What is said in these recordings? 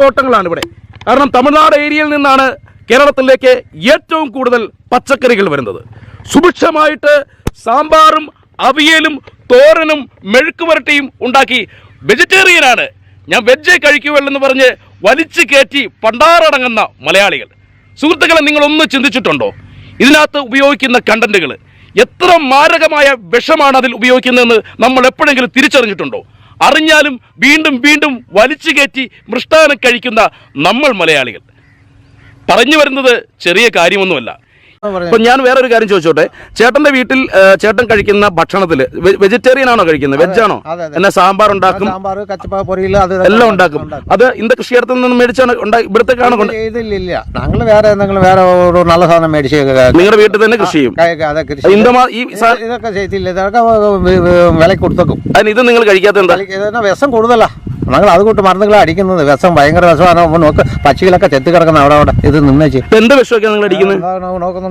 ഓട്ടങ്ങളാണ് ഇവിടെ. കാരണം തമിഴ്നാട് ഏരിയയിൽ നിന്നാണ് കേരളത്തിലേക്ക് ഏറ്റവും കൂടുതൽ പച്ചക്കറികൾ വരുന്നത്. സുഭിക്ഷമായിട്ട് സാമ്പാറും അവിയലും തോരനും മെഴുക്കുവരട്ടിയും ഉണ്ടാക്കി വെജിറ്റേറിയനാണ്, ഞാൻ വെജ് കഴിക്കുകയുള്ളെന്ന് പറഞ്ഞ് വലിച്ചു കയറ്റി പണ്ടാറടങ്ങുന്ന മലയാളികൾ. സുഹൃത്തുക്കളെ, നിങ്ങളൊന്ന് ചിന്തിച്ചിട്ടുണ്ടോ? ഇതിനകത്ത് ഉപയോഗിക്കുന്ന കണ്ടന്റുകൾ എത്ര മാരകമായ വിഷമാണ് അതിൽ ഉപയോഗിക്കുന്നതെന്ന് നമ്മൾ എപ്പോഴെങ്കിലും തിരിച്ചറിഞ്ഞിട്ടുണ്ടോ? അറിഞ്ഞാലും വീണ്ടും വീണ്ടും വലിച്ചു കയറ്റി മൃഷ്ടാനം കഴിക്കുന്ന നമ്മൾ മലയാളികൾ. പറഞ്ഞു വരുന്നത് ചെറിയ കാര്യമൊന്നുമല്ല. അപ്പൊ ഞാൻ വേറൊരു കാര്യം ചോദിച്ചോട്ടെ, ചേട്ടന്റെ വീട്ടിൽ ചേട്ടൻ കഴിക്കുന്ന ഭക്ഷണത്തില് വെജിറ്റേറിയൻ ആണോ കഴിക്കുന്നത്? വെജ് ആണോ? എന്നാ സാമ്പാർ ഉണ്ടാക്കും, എല്ലാം ഉണ്ടാക്കും. അത് இந்த കൃഷിയിടത്തിൽ നിന്ന് മേടിച്ചാണ് ഇവിടത്തേക്കാണ്? ഇല്ല, ഞങ്ങൾ വേറെ എന്തെങ്കിലും വേറെ ഒരു നല്ല സാധനം മേടിച്ച് നിങ്ങളുടെ വീട്ടിൽ തന്നെ കൃഷി ചെയ്യും? ഇതൊക്കെ ചെയ്തില്ല, ഇതൊക്കെ വില കൊടുത്തേക്കും. അതിന് ഇത് നിങ്ങൾ കഴിക്കാത്ത എന്താ? വിഷം കൂടുതലാ, ഞങ്ങൾ അതുകൊണ്ട് മരുന്നുകളെ അടിക്കുന്നത്. വിഷം ഭയങ്കര വിഷമാണ്. നോക്ക്, പക്ഷികളൊക്കെ ചെത്തി കിടക്കുന്ന അവിടെ ഇത് നിന്നേച്ച്. എന്ത് വിഷമൊക്കെ നിങ്ങൾ അടിക്കുന്നത്? നോക്കുന്നുണ്ട്.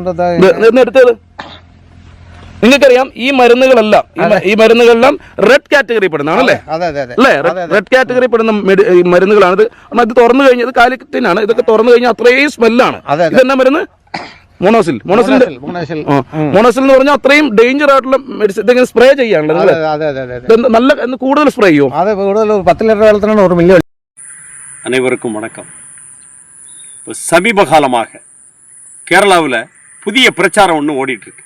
നിങ്ങൾക്കറിയാം, ഈ മരുന്നുകളെല്ലാം റെഡ് കാറ്റഗറി പെടുന്നതാണല്ലേ? അല്ലേ? റെഡ് കാറ്റഗറി പെടുന്ന മരുന്നുകളാണ്. ഇത് തുറന്നു കഴിഞ്ഞാൽ, ഇത് കാലിക്കറ്റിനാണ്, ഇതൊക്കെ തുറന്നു കഴിഞ്ഞാൽ അത്രയും സ്മെല്ലാണ്. ഇതെന്നാ മരുന്ന്? മോണോസിൽ എന്ന് പറഞ്ഞാൽ അത്രയും ഡേഞ്ചർ ആയിട്ടുള്ള മെഡിസിൻ. ഇതെങ്ങനെ സ്പ്രേ ചെയ്യാനുള്ളത്? നല്ല കൂടുതൽ സ്പ്രേ ചെയ്യും. കൂടുതൽ 10 ലിറ്റർ വെള്ളത്തിനാണ് 1 മില്ലി. அனைவருக்கும் வணக்கம். இப்போ சமீப காலமாக கேரளாவில் புதிய பிரச்சாரம் ஒன்று ஓடிட்டுருக்கு.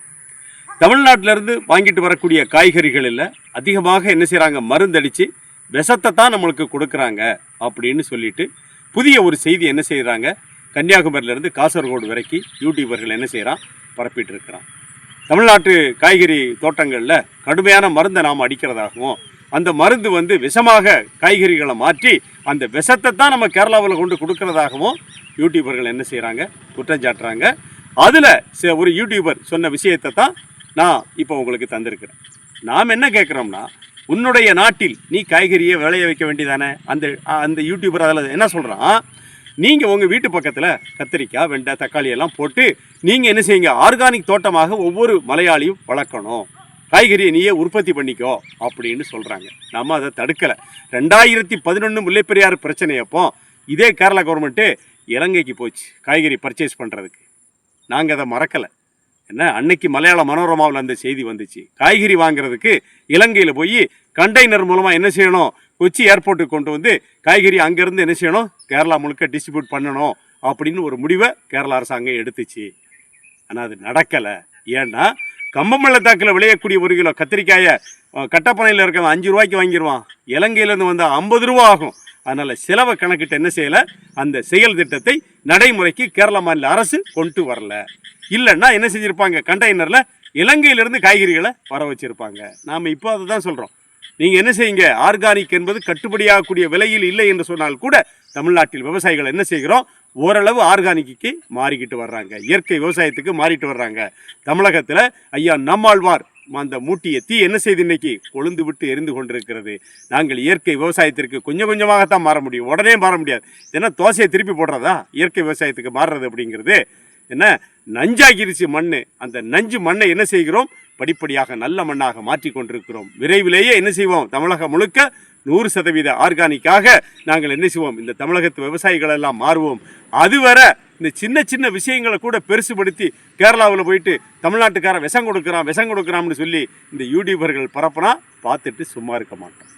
தமிழ்நாட்டிலேருந்து வாங்கிட்டு வரக்கூடிய காய்கறிகளில் அதிகமாக என்ன செய்கிறாங்க, மருந்தடித்து விஷத்தை தான் நம்மளுக்கு கொடுக்குறாங்க அப்படின்னு சொல்லிட்டு புதிய ஒரு செய்தி என்ன செய்கிறாங்க, கன்னியாகுமரியிலேருந்து காசர்கோடு வரைக்கும் யூடியூபர்கள் என்ன செய்கிறான், பரப்பிட்டு இருக்கிறான். தமிழ்நாட்டு காய்கறி தோட்டங்களில் கடுமையான மருந்தை நாம் அடிக்கிறதாகவும், அந்த மருந்து விஷமாக காய்கறிகளை மாற்றி அந்த விஷத்தை தான் நம்ம கேரளாவில் கொண்டு கொடுக்கறதாகவும் யூடியூபர்கள் என்ன செய்கிறாங்க, குற்றம் சாட்டுறாங்க. அதில் ஒரு யூடியூபர் சொன்ன விஷயத்தை தான் நான் இப்போ உங்களுக்கு தந்திருக்கிறேன். நாம் என்ன கேட்குறோம்னா, உன்னுடைய நாட்டில் நீ காய்கறியை விளைய வைக்க வேண்டியதானே. அந்த யூடியூபர் அதில் என்ன சொல்கிறான், நீங்கள் உங்கள் வீட்டு பக்கத்தில் கத்திரிக்காய், வெண்டை, தக்காளி எல்லாம் போட்டு நீங்கள் என்ன செய்யுங்க, ஆர்கானிக் தோட்டமாக ஒவ்வொரு மலையாளியும் வளர்க்கணும், காய்கறியை நீயே உற்பத்தி பண்ணிக்கோ அப்படின்னு சொல்கிறாங்க. நம்ம அதை தடுக்கலை. 2011 முல்லைப்பெரியாறு பிரச்சனையப்போ இதே கேரளா கவர்மெண்ட்டு இலங்கைக்கு போச்சு காய்கறி பர்ச்சேஸ் பண்ணுறதுக்கு. நாங்கள் அதை மறக்கலை. என்ன, அன்னைக்கு மலையாள மனோரமாவில் அந்த செய்தி வந்துச்சு. காய்கறி வாங்குறதுக்கு இலங்கையில் போய் கண்டெய்னர் மூலமாக என்ன செய்யணும், கொச்சி ஏர்போர்ட்டுக்கு கொண்டு வந்து காய்கறி அங்கேருந்து என்ன செய்யணும், கேரளா முழுக்க டிஸ்ட்ரிபியூட் பண்ணணும் அப்படின்னு ஒரு முடிவை கேரளா அரசாங்கம் எடுத்துச்சு. ஆனால் அது நடக்கலை. ஏன்னா, கம்பமள்ளத்தாக்கில் விளையக்கூடிய 1 கிலோ கத்திரிக்காயை கட்டப்பனையில் இருக்கவன் 5 ரூபாய்க்கு வாங்கிடுவான், இலங்கையிலேருந்து வந்தால் 50 ரூபா ஆகும். அதனால் செலவை கணக்கிட்டு என்ன செய்யலை, அந்த செயல் திட்டத்தை நடைமுறைக்கு கேரள மாநில அரசு கொண்டு வரல. இல்லைன்னா என்ன செஞ்சுருப்பாங்க, கண்டெய்னரில் இலங்கையிலேருந்து காய்கறிகளை வர வச்சுருப்பாங்க. நாம் இப்போ அதை தான் சொல்கிறோம். நீங்கள் என்ன செய்யுங்க, ஆர்கானிக் என்பது கட்டுப்படியாகக்கூடிய விலையில் இல்லை என்று சொன்னால் கூட தமிழ்நாட்டில் விவசாயிகள் என்ன செய்கிறோம், ஓரளவு ஆர்கானிக்கு மாறிக்கிட்டு வர்றாங்க, இயற்கை விவசாயத்துக்கு மாறிட்டு வர்றாங்க. தமிழகத்தில் ஐயா நம்மாழ்வார் அந்த மூட்டிய தீ என்ன செய்து இன்னைக்கு கொழுந்து விட்டு எரிந்து கொண்டிருக்கிறது. நாங்கள் இயற்கை விவசாயத்திற்கு கொஞ்சம் கொஞ்சமாகத்தான் மாற முடியும், உடனே மாற முடியாது. ஏன்னா தோசையை திருப்பி போடுறதா இயற்கை விவசாயத்துக்கு மாறுறது அப்படிங்கிறது என்ன, நஞ்சாகிருச்சு மண். அந்த நஞ்சு மண்ணை என்ன செய்கிறோம், படிப்படியாக நல்ல மண்ணாக மாற்றி கொண்டிருக்கிறோம். விரைவிலேயே என்ன செய்வோம், தமிழகம் முழுக்க 100% ஆர்கானிக்காக நாங்கள் என்ன செய்வோம், இந்த தமிழகத்து விவசாயிகள் எல்லாம் மாறுவோம். அதுவரை இந்த சின்ன சின்ன விஷயங்களை கூட பெருசுபடுத்தி கேரளாவில் போயிட்டு தமிழ்நாட்டுக்காரன் விஷம் கொடுக்குறான்னு சொல்லி இந்த யூடியூபர்கள் பரப்புனா பார்த்துட்டு சும்மா இருக்க மாட்டோம்.